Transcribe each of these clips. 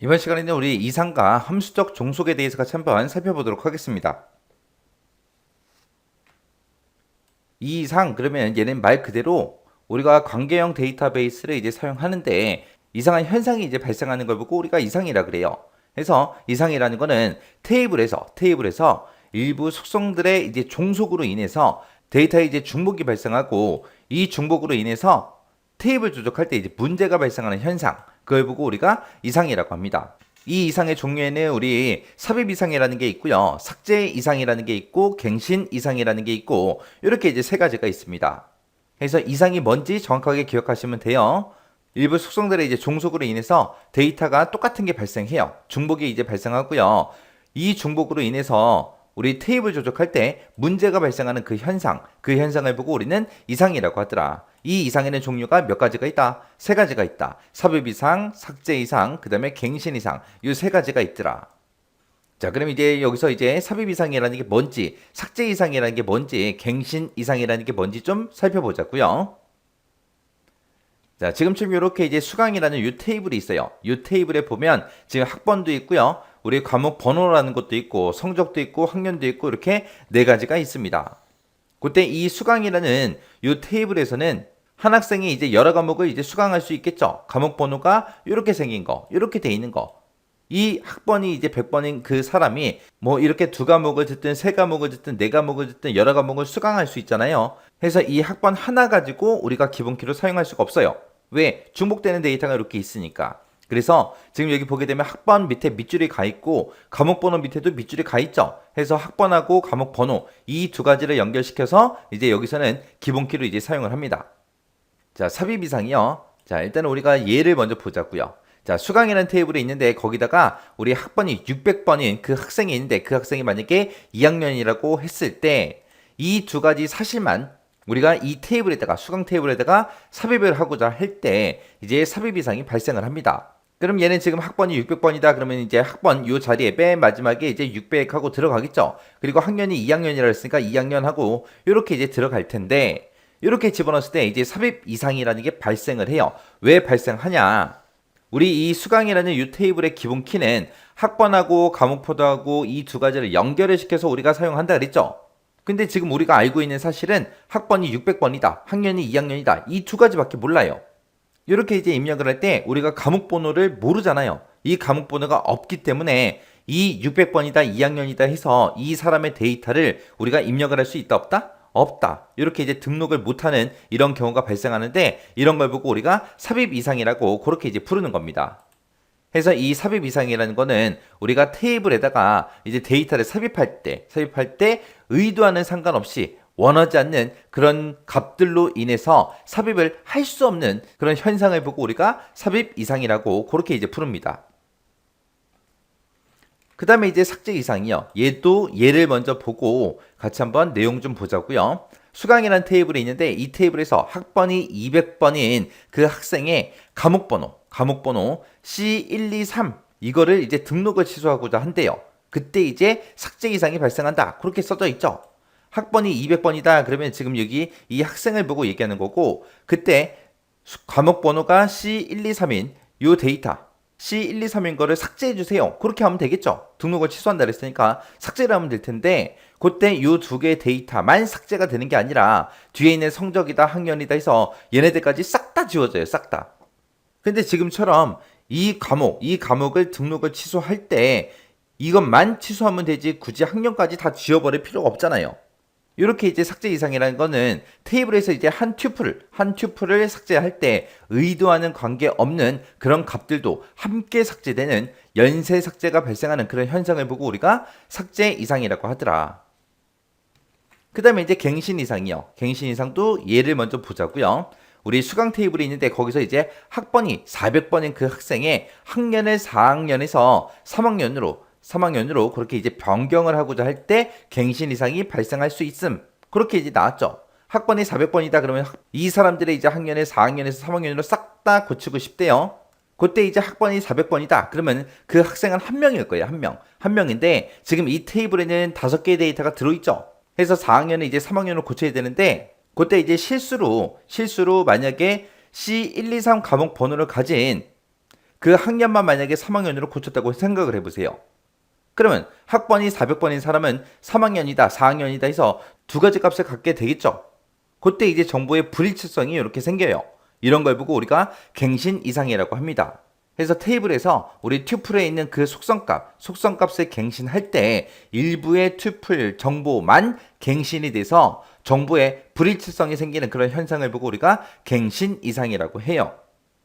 이번 시간에는 우리 이상과 함수적 종속에 대해서 같이 한번 살펴보도록 하겠습니다. 이 이상 그러면 얘는 말 그대로 우리가 관계형 데이터베이스를 이제 사용하는데 이상한 현상이 이제 발생하는 걸 보고 우리가 이상이라 그래요. 그래서 이상이라는 거는 테이블에서 일부 속성들의 이제 종속으로 인해서 데이터에 이제 중복이 발생하고 이 중복으로 인해서 테이블 조작할 때 이제 문제가 발생하는 현상, 그걸 보고 우리가 이상이라고 합니다. 이 이상의 종류에는 우리 삽입 이상이라는 게 있고요. 삭제 이상이라는 게 있고 갱신 이상이라는 게 있고 이렇게 이제 세 가지가 있습니다. 그래서 이상이 뭔지 정확하게 기억하시면 돼요. 일부 속성들의 이제 종속으로 인해서 데이터가 똑같은 게 발생해요. 중복이 이제 발생하고요. 이 중복으로 인해서 우리 테이블 조작할 때 문제가 발생하는 그 현상, 그 현상을 보고 우리는 이상이라고 하더라. 이 이상에는 종류가 몇 가지가 있다? 세 가지가 있다. 삽입 이상, 삭제 이상, 그 다음에 갱신 이상. 이 세 가지가 있더라. 자, 그럼 이제 여기서 이제 삽입 이상이라는 게 뭔지, 삭제 이상이라는 게 뭔지, 갱신 이상이라는 게 뭔지 좀 살펴보자고요. 자, 지금쯤 이렇게 이제 수강이라는 이 테이블이 있어요. 이 테이블에 보면 지금 학번도 있고요. 우리 과목 번호라는 것도 있고, 성적도 있고, 학년도 있고, 이렇게 네 가지가 있습니다. 그때 이 수강이라는 이 테이블에서는 한 학생이 이제 여러 과목을 이제 수강할 수 있겠죠. 과목 번호가 이렇게 생긴 거, 이렇게 돼 있는 거. 이 학번이 이제 100번인 그 사람이 뭐 이렇게 두 과목을 듣든 세 과목을 듣든 네 과목을 듣든 여러 과목을 수강할 수 있잖아요. 그래서 이 학번 하나 가지고 우리가 기본키로 사용할 수가 없어요. 왜? 중복되는 데이터가 이렇게 있으니까. 그래서 지금 여기 보게 되면 학번 밑에 밑줄이 가 있고 과목 번호 밑에도 밑줄이 가 있죠. 해서 학번하고 과목 번호 이 두 가지를 연결시켜서 이제 여기서는 기본키로 이제 사용을 합니다. 자, 삽입 이상이요. 자, 일단 우리가 예를 먼저 보자고요. 자, 수강이라는 테이블이 있는데 거기다가 우리 학번이 600번인 그 학생이 있는데 그 학생이 만약에 2학년이라고 했을 때 이 두 가지 사실만 우리가 이 테이블에다가 수강 테이블에다가 삽입을 하고자 할 때 이제 삽입 이상이 발생을 합니다. 그럼 얘는 지금 학번이 600번이다 그러면 이제 학번 요 자리에 맨 마지막에 이제 600 하고 들어가겠죠. 그리고 학년이 2학년이라 했으니까 2학년 하고 이렇게 이제 들어갈 텐데 이렇게 집어넣었을 때 이제 삽입 이상이라는 게 발생을 해요. 왜 발생하냐? 우리 이 수강이라는 이 테이블의 기본 키는 학번하고 과목표도하고 이 두 가지를 연결을 시켜서 우리가 사용한다 그랬죠. 근데 지금 우리가 알고 있는 사실은 학번이 600번이다. 학년이 2학년이다. 이 두 가지밖에 몰라요. 이렇게 이제 입력을 할 때 우리가 과목 번호를 모르잖아요. 이 과목 번호가 없기 때문에 이 600번이다, 2학년이다 해서 이 사람의 데이터를 우리가 입력을 할 수 있다, 없다? 없다. 이렇게 이제 등록을 못하는 이런 경우가 발생하는데 이런 걸 보고 우리가 삽입 이상이라고 그렇게 이제 부르는 겁니다. 그래서 이 삽입 이상이라는 거는 우리가 테이블에다가 이제 데이터를 삽입할 때 의도와는 상관없이 원하지 않는 그런 값들로 인해서 삽입을 할 수 없는 그런 현상을 보고 우리가 삽입 이상이라고 그렇게 이제 부릅니다. 그 다음에 이제 삭제 이상이요. 얘도 예를 먼저 보고 같이 한번 내용 좀 보자고요. 수강이라는 테이블이 있는데 이 테이블에서 학번이 200번인 그 학생의 과목번호 C123 이거를 이제 등록을 취소하고자 한대요. 그때 이제 삭제 이상이 발생한다. 그렇게 써져 있죠. 학번이 200번이다. 그러면 지금 여기 이 학생을 보고 얘기하는 거고 그때 과목번호가 C123인 요 데이터 C123인 거를 삭제해 주세요. 그렇게 하면 되겠죠. 등록을 취소한다 그랬으니까 삭제를 하면 될 텐데 그때 요 두 개의 데이터만 삭제가 되는 게 아니라 뒤에 있는 성적이다 학년이다 해서 얘네들까지 싹 다 지워져요. 싹 다. 근데 지금처럼 이 과목을 등록을 취소할 때 이것만 취소하면 되지 굳이 학년까지 다 지워버릴 필요가 없잖아요. 이렇게 이제 삭제 이상이라는 거는 테이블에서 이제 한 튜플을 삭제할 때 의도와는 관계없는 그런 값들도 함께 삭제되는 연쇄 삭제가 발생하는 그런 현상을 보고 우리가 삭제 이상이라고 하더라. 그 다음에 이제 갱신 이상이요. 갱신 이상도 예를 먼저 보자고요. 우리 수강 테이블이 있는데 거기서 이제 학번이 400번인 그 학생의 학년을 4학년에서 3학년으로 그렇게 이제 변경을 하고자 할 때 갱신 이상이 발생할 수 있음. 그렇게 이제 나왔죠. 학번이 400번이다 그러면 이 사람들의 이제 학년을 4학년에서 3학년으로 싹 다 고치고 싶대요. 그때 이제 학번이 400번이다. 그러면 그 학생은 한 명일 거예요. 한 명. 한 명인데 지금 이 테이블에는 5개의 데이터가 들어있죠. 그래서 4학년에 이제 3학년으로 고쳐야 되는데 그때 이제 실수로 만약에 C123 과목 번호를 가진 그 학년만 만약에 3학년으로 고쳤다고 생각을 해보세요. 그러면 학번이 400번인 사람은 3학년이다, 4학년이다 해서 두 가지 값을 갖게 되겠죠. 그때 이제 정보의 불일치성이 이렇게 생겨요. 이런 걸 보고 우리가 갱신 이상이라고 합니다. 그래서 테이블에서 우리 튜플에 있는 그 속성값을 갱신할 때 일부의 튜플 정보만 갱신이 돼서 정보에 불일치성이 생기는 그런 현상을 보고 우리가 갱신 이상이라고 해요.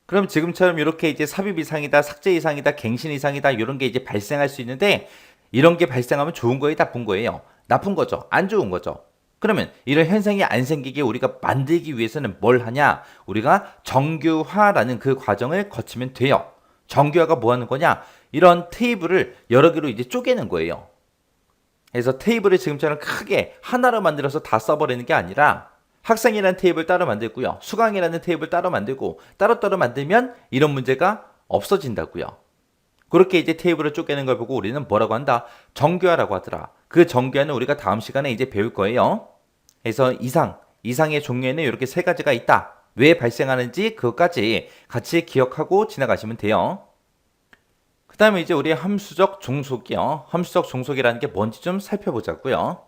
그럼 지금처럼 이렇게 이제 삽입 이상이다, 삭제 이상이다, 갱신 이상이다 이런 게 이제 발생할 수 있는데 이런 게 발생하면 좋은 거예요, 나쁜 거예요? 나쁜 거죠. 안 좋은 거죠. 그러면 이런 현상이 안 생기게 우리가 만들기 위해서는 뭘 하냐? 우리가 정규화라는 그 과정을 거치면 돼요. 정규화가 뭐 하는 거냐? 이런 테이블을 여러 개로 이제 쪼개는 거예요. 그래서 테이블을 지금처럼 크게 하나로 만들어서 다 써버리는 게 아니라 학생이라는 테이블 따로 만들고요. 수강이라는 테이블 따로 만들고 따로따로 만들면 이런 문제가 없어진다고요. 그렇게 이제 테이블을 쪼개는 걸 보고 우리는 뭐라고 한다? 정규화라고 하더라. 그 정규화는 우리가 다음 시간에 이제 배울 거예요. 그래서 이상의 종류에는 이렇게 세 가지가 있다. 왜 발생하는지 그것까지 같이 기억하고 지나가시면 돼요. 그 다음에 이제 우리 함수적 종속이요. 함수적 종속이라는 게 뭔지 좀 살펴보자고요.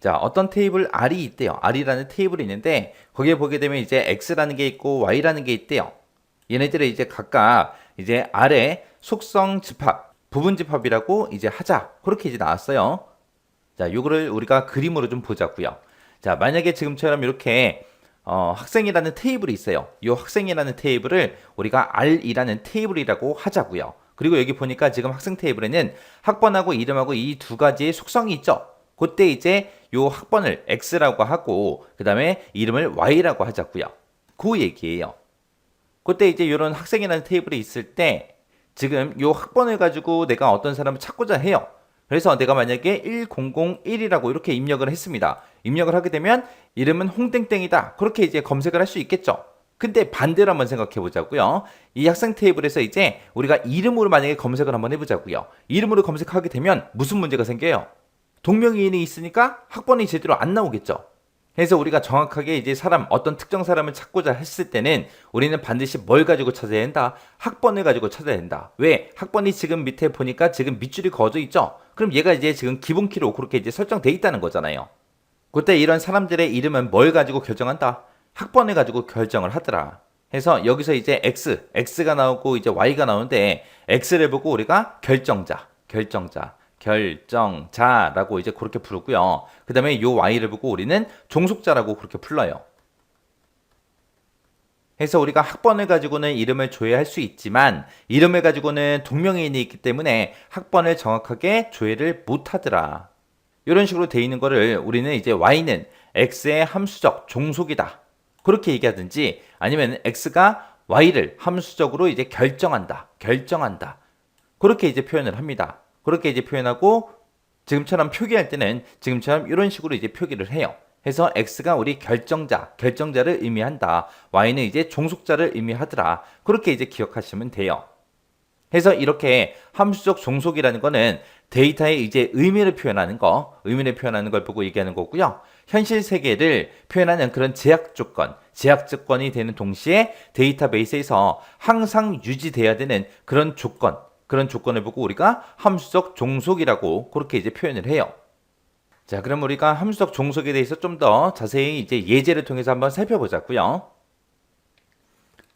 자, 어떤 테이블 R이 있대요. R이라는 테이블이 있는데 거기에 보게 되면 이제 X라는 게 있고 Y라는 게 있대요. 얘네들을 이제 각각 이제 R의 속성 집합, 부분 집합이라고 이제 하자. 그렇게 이제 나왔어요. 자, 요거를 우리가 그림으로 좀 보자고요. 자, 만약에 지금처럼 이렇게 학생이라는 테이블이 있어요. 이 학생이라는 테이블을 우리가 R이라는 테이블이라고 하자고요. 그리고 여기 보니까 지금 학생 테이블에는 학번하고 이름하고 이 두 가지의 속성이 있죠. 그때 이제 요 학번을 X라고 하고 그 다음에 이름을 Y라고 하자고요. 그 얘기예요. 그때 이제 이런 학생이라는 테이블이 있을 때 지금 요 학번을 가지고 내가 어떤 사람을 찾고자 해요. 그래서 내가 만약에 1001이라고 이렇게 입력을 했습니다. 입력을 하게 되면 이름은 홍땡땡이다. 그렇게 이제 검색을 할 수 있겠죠. 근데 반대로 한번 생각해 보자고요. 이 학생 테이블에서 이제 우리가 이름으로 만약에 검색을 한번 해보자고요. 이름으로 검색하게 되면 무슨 문제가 생겨요? 동명이인이 있으니까 학번이 제대로 안 나오겠죠. 그래서 우리가 정확하게 이제 어떤 특정 사람을 찾고자 했을 때는 우리는 반드시 뭘 가지고 찾아야 된다? 학번을 가지고 찾아야 된다. 왜? 학번이 지금 밑에 보니까 지금 밑줄이 그어져 있죠? 그럼 얘가 이제 지금 기본키로 그렇게 이제 설정돼 있다는 거잖아요. 그때 이런 사람들의 이름은 뭘 가지고 결정한다? 학번을 가지고 결정을 하더라. 그래서 여기서 이제 X가 나오고 이제 Y가 나오는데 X를 보고 우리가 결정자라고 이제 그렇게 부르고요. 그 다음에 요 Y를 보고 우리는 종속자라고 그렇게 불러요. 그래서 우리가 학번을 가지고는 이름을 조회할 수 있지만 이름을 가지고는 동명이인이 있기 때문에 학번을 정확하게 조회를 못하더라. 이런 식으로 돼 있는 거를 우리는 이제 Y는 X의 함수적 종속이다. 그렇게 얘기하든지 아니면 X가 Y를 함수적으로 이제 결정한다. 그렇게 이제 표현을 합니다. 그렇게 이제 표현하고 지금처럼 표기할 때는 지금처럼 이런 식으로 이제 표기를 해요. 해서 X가 우리 결정자를 의미한다. Y는 이제 종속자를 의미하더라. 그렇게 이제 기억하시면 돼요. 해서 이렇게 함수적 종속이라는 거는 데이터의 이제 의미를 표현하는 걸 보고 얘기하는 거고요. 현실 세계를 표현하는 그런 제약 조건이 되는 동시에 데이터베이스에서 항상 유지돼야 되는 그런 조건을 보고 우리가 함수적 종속이라고 그렇게 이제 표현을 해요. 자, 그럼 우리가 함수적 종속에 대해서 좀 더 자세히 이제 예제를 통해서 한번 살펴보자고요.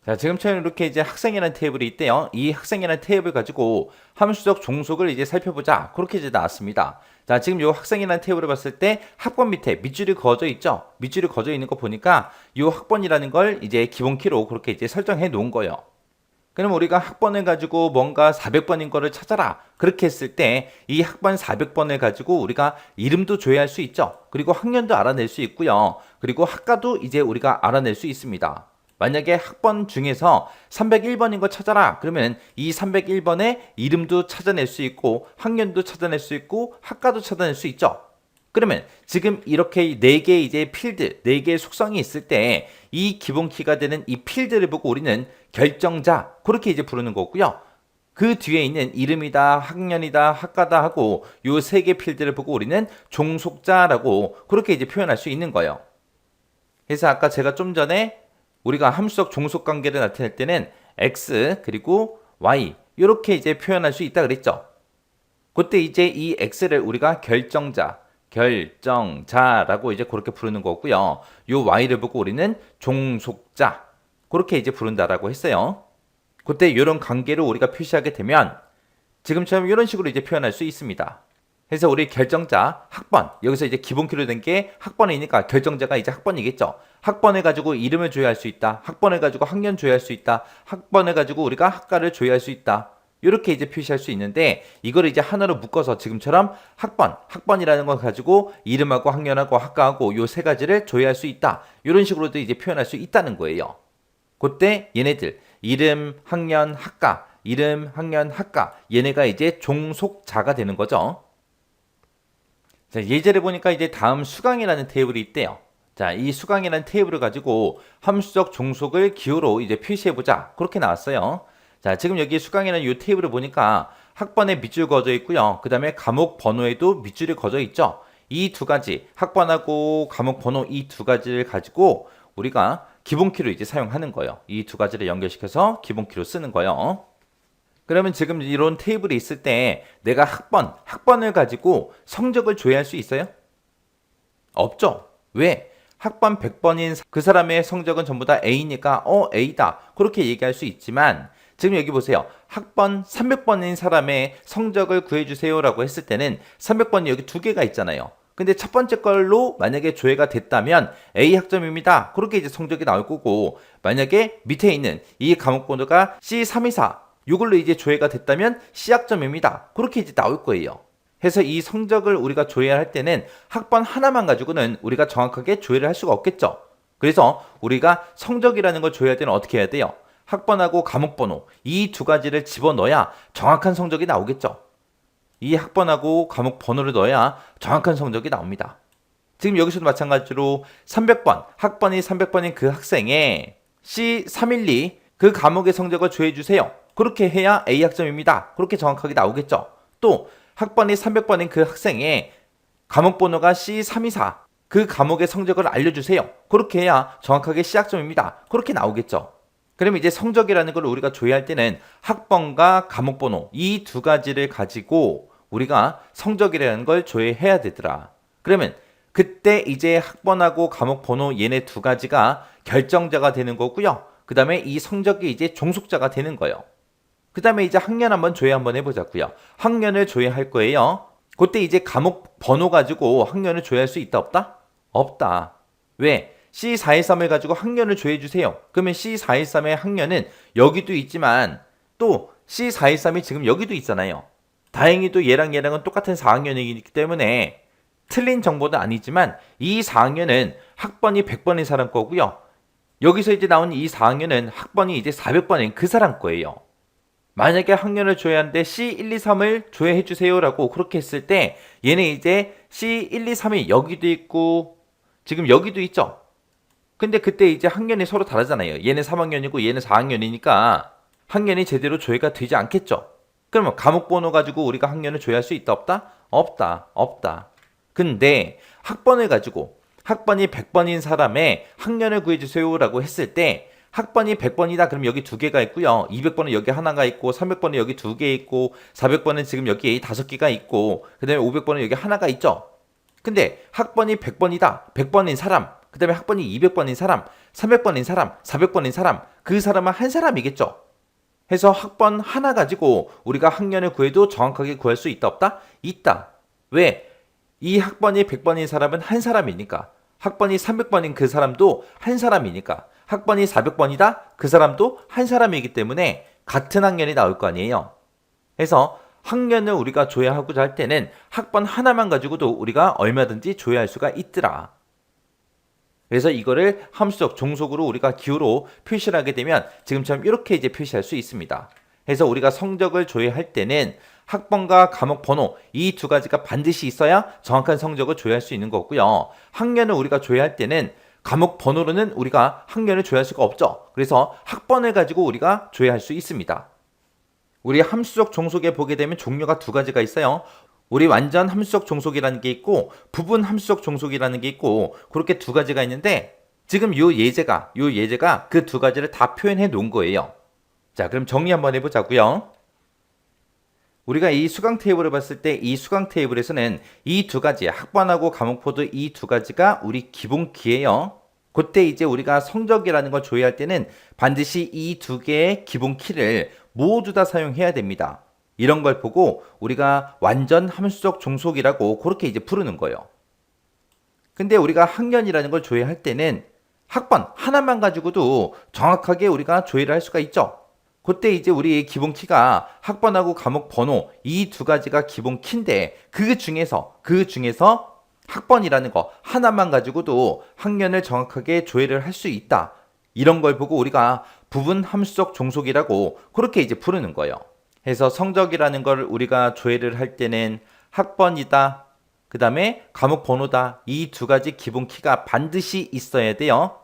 자, 지금처럼 이렇게 이제 학생이라는 테이블이 있대요. 이 학생이라는 테이블 가지고 함수적 종속을 이제 살펴보자. 그렇게 이제 나왔습니다. 자, 지금 이 학생이라는 테이블을 봤을 때 학번 밑에 밑줄이 그어져 있죠? 밑줄이 그어져 있는 거 보니까 이 학번이라는 걸 이제 기본키로 그렇게 이제 설정해 놓은 거예요. 그럼 우리가 학번을 가지고 뭔가 400번인 거를 찾아라. 그렇게 했을 때 이 학번 400번을 가지고 우리가 이름도 조회할 수 있죠. 그리고 학년도 알아낼 수 있고요. 그리고 학과도 이제 우리가 알아낼 수 있습니다. 만약에 학번 중에서 301번인 거 찾아라. 그러면 이 301번의 이름도 찾아낼 수 있고 학년도 찾아낼 수 있고 학과도 찾아낼 수 있죠. 그러면 지금 이렇게 4개의 이제 필드, 4개의 속성이 있을 때 이 기본키가 되는 이 필드를 보고 우리는 결정자, 그렇게 이제 부르는 거고요. 그 뒤에 있는 이름이다, 학년이다, 학과다 하고 요 3개 필드를 보고 우리는 종속자라고 그렇게 이제 표현할 수 있는 거예요. 그래서 아까 제가 좀 전에 우리가 함수적 종속 관계를 나타낼 때는 X 그리고 y 이렇게 이제 표현할 수 있다 그랬죠. 그때 이제 이 x를 우리가 결정자라고 이제 그렇게 부르는 거고요. 요 y를 보고 우리는 종속자 그렇게 이제 부른다라고 했어요. 그때 이런 관계를 우리가 표시하게 되면 지금처럼 이런 식으로 이제 표현할 수 있습니다. 그래서 우리 결정자 학번 여기서 이제 기본키로 된 게 학번이니까 결정자가 이제 학번이겠죠. 학번을 가지고 이름을 조회할 수 있다. 학번을 가지고 학년 조회할 수 있다. 학번을 가지고 우리가 학과를 조회할 수 있다. 이렇게 이제 표시할 수 있는데 이걸 이제 하나로 묶어서 지금처럼 학번이라는 걸 가지고 이름하고 학년하고 학과하고 요 세 가지를 조회할 수 있다. 이런 식으로도 이제 표현할 수 있다는 거예요. 그때 얘네들 이름, 학년, 학과, 이름, 학년, 학과 얘네가 이제 종속자가 되는 거죠. 자, 예제를 보니까 이제 다음 수강이라는 테이블이 있대요. 자, 이 수강이라는 테이블을 가지고 함수적 종속을 기호로 이제 표시해보자. 그렇게 나왔어요. 자, 지금 여기 수강이라는 이 테이블을 보니까 학번에 밑줄 그어져 있고요. 그 다음에 과목 번호에도 밑줄이 그어져 있죠. 이 두 가지, 학번하고 과목 번호 이 두 가지를 가지고 우리가 기본키로 이제 사용하는 거예요. 이 두 가지를 연결시켜서 기본키로 쓰는 거예요. 그러면 지금 이런 테이블이 있을 때 내가 학번을 가지고 성적을 조회할 수 있어요? 없죠. 왜? 학번 100번인 그 사람의 성적은 전부 다 A니까 A다. 그렇게 얘기할 수 있지만 지금 여기 보세요. 학번 300번인 사람의 성적을 구해주세요라고 했을 때는 300번이 여기 두 개가 있잖아요. 근데 첫 번째 걸로 만약에 조회가 됐다면 A 학점입니다. 그렇게 이제 성적이 나올 거고 만약에 밑에 있는 이 과목 번호가 C324 이걸로 이제 조회가 됐다면 C학점입니다. 그렇게 이제 나올 거예요. 해서 이 성적을 우리가 조회할 때는 학번 하나만 가지고는 우리가 정확하게 조회를 할 수가 없겠죠. 그래서 우리가 성적이라는 걸 조회할 때는 어떻게 해야 돼요? 학번하고 과목 번호 이 두 가지를 집어넣어야 정확한 성적이 나오겠죠. 이 학번하고 과목 번호를 넣어야 정확한 성적이 나옵니다. 지금 여기서도 마찬가지로 300번, 학번이 300번인 그 학생의 C312 그 과목의 성적을 조회해주세요. 그렇게 해야 A학점입니다. 그렇게 정확하게 나오겠죠. 또 학번이 300번인 그 학생의 과목 번호가 C324 그 과목의 성적을 알려주세요. 그렇게 해야 정확하게 C학점입니다. 그렇게 나오겠죠. 그러면 이제 성적이라는 걸 우리가 조회할 때는 학번과 과목 번호 이 두 가지를 가지고 우리가 성적이라는 걸 조회해야 되더라. 그러면 그때 이제 학번하고 과목 번호 얘네 두 가지가 결정자가 되는 거고요. 그 다음에 이 성적이 이제 종속자가 되는 거예요. 그 다음에 이제 학년 한번 조회 한번 해보자고요. 학년을 조회할 거예요. 그때 이제 과목 번호 가지고 학년을 조회할 수 있다 없다? 없다. 왜? C413을 가지고 학년을 조회해주세요. 그러면 C413의 학년은 여기도 있지만 또 C413이 지금 여기도 있잖아요. 다행히도 얘랑은 똑같은 4학년이기 때문에 틀린 정보도 아니지만 이 4학년은 학번이 100번인 사람 거고요. 여기서 이제 나온 이 4학년은 학번이 이제 400번인 그 사람 거예요. 만약에 학년을 조회하는데 C123을 조회해주세요 라고 그렇게 했을 때 얘네 이제 C123이 여기도 있고 지금 여기도 있죠. 근데 그때 이제 학년이 서로 다르잖아요. 얘는 3학년이고 얘는 4학년이니까 학년이 제대로 조회가 되지 않겠죠. 그러면 과목 번호 가지고 우리가 학년을 조회할 수 있다 없다? 없다. 근데 학번을 가지고 학번이 100번인 사람의 학년을 구해주세요 라고 했을 때 학번이 100번이다 그럼 여기 두 개가 있고요. 200번은 여기 하나가 있고 300번은 여기 두 개 있고 400번은 지금 여기 5개가 있고 그 다음에 500번은 여기 하나가 있죠. 근데 학번이 100번이다. 100번인 사람 그 다음에 학번이 200번인 사람 300번인 사람 400번인 사람 그 사람은 한 사람이겠죠. 해서 학번 하나 가지고 우리가 학년을 구해도 정확하게 구할 수 있다 없다? 있다. 왜? 이 학번이 100번인 사람은 한 사람이니까 학번이 300번인 그 사람도 한 사람이니까 학번이 400번이다? 그 사람도 한 사람이기 때문에 같은 학년이 나올 거 아니에요. 그래서 학년을 우리가 조회하고자 할 때는 학번 하나만 가지고도 우리가 얼마든지 조회할 수가 있더라. 그래서 이거를 함수적 종속으로 우리가 기호로 표시를 하게 되면 지금처럼 이렇게 이제 표시할 수 있습니다. 그래서 우리가 성적을 조회할 때는 학번과 과목 번호 이 두 가지가 반드시 있어야 정확한 성적을 조회할 수 있는 거고요. 학년을 우리가 조회할 때는 과목 번호로는 우리가 학년을 조회할 수가 없죠. 그래서 학번을 가지고 우리가 조회할 수 있습니다. 우리 함수적 종속에 보게 되면 종류가 두 가지가 있어요. 우리 완전 함수적 종속이라는 게 있고 부분 함수적 종속이라는 게 있고 그렇게 두 가지가 있는데 지금 요 예제가 그 두 가지를 다 표현해 놓은 거예요. 자, 그럼 정리 한번 해보자고요. 우리가 이 수강 테이블을 봤을 때 이 수강 테이블에서는 이 두 가지, 학번하고 과목포도 이 두 가지가 우리 기본 키예요. 그때 이제 우리가 성적이라는 걸 조회할 때는 반드시 이 두 개의 기본 키를 모두 다 사용해야 됩니다. 이런 걸 보고 우리가 완전 함수적 종속이라고 그렇게 이제 부르는 거예요. 근데 우리가 학년이라는 걸 조회할 때는 학번 하나만 가지고도 정확하게 우리가 조회를 할 수가 있죠. 그때 이제 우리 기본 키가 학번하고 과목 번호 이 두 가지가 기본 키인데 그 중에서 학번이라는 거 하나만 가지고도 학년을 정확하게 조회를 할 수 있다. 이런 걸 보고 우리가 부분 함수적 종속이라고 그렇게 이제 부르는 거예요. 해서 성적이라는 걸 우리가 조회를 할 때는 학번이다. 그 다음에 과목 번호다. 이 두 가지 기본 키가 반드시 있어야 돼요.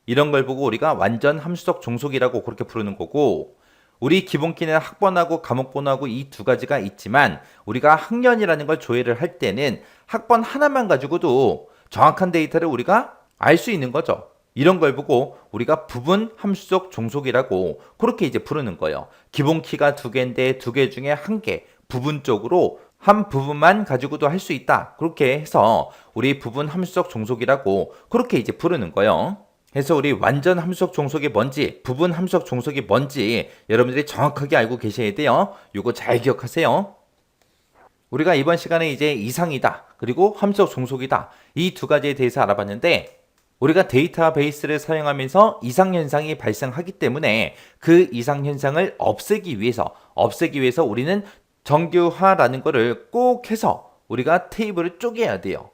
이런 걸 보고 우리가 완전 함수적 종속이라고 그렇게 부르는 거고, 우리 기본키는 학번하고 과목 번호하고 이 두 가지가 있지만 우리가 학년이라는 걸 조회를 할 때는 학번 하나만 가지고도 정확한 데이터를 우리가 알 수 있는 거죠. 이런 걸 보고 우리가 부분 함수적 종속이라고 그렇게 이제 부르는 거예요. 기본키가 두 개인데 두 개 중에 한 개 부분적으로 한 부분만 가지고도 할 수 있다. 그렇게 해서 우리 부분 함수적 종속이라고 그렇게 이제 부르는 거예요. 그래서 우리 완전 함수적 종속이 뭔지, 부분 함수적 종속이 뭔지 여러분들이 정확하게 알고 계셔야 돼요. 요거 잘 기억하세요. 우리가 이번 시간에 이제 이상이다, 그리고 함수적 종속이다, 이 두 가지에 대해서 알아봤는데, 우리가 데이터베이스를 사용하면서 이상현상이 발생하기 때문에 그 이상현상을 없애기 위해서 우리는 정규화라는 거를 꼭 해서 우리가 테이블을 쪼개야 돼요.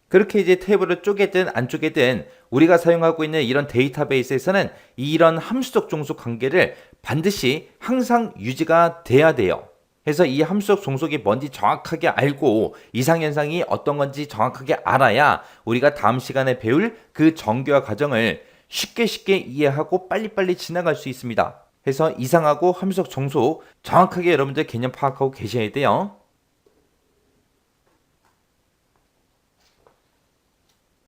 그렇게 이제 테이블을 쪼개든 안 쪼개든 우리가 사용하고 있는 이런 데이터베이스에서는 이런 함수적 종속 관계를 반드시 항상 유지가 돼야 돼요. 그래서 이 함수적 종속이 뭔지 정확하게 알고 이상현상이 어떤 건지 정확하게 알아야 우리가 다음 시간에 배울 그 정규화 과정을 쉽게 이해하고 빨리빨리 지나갈 수 있습니다. 그래서 이상하고 함수적 종속 정확하게 여러분들 개념 파악하고 계셔야 돼요.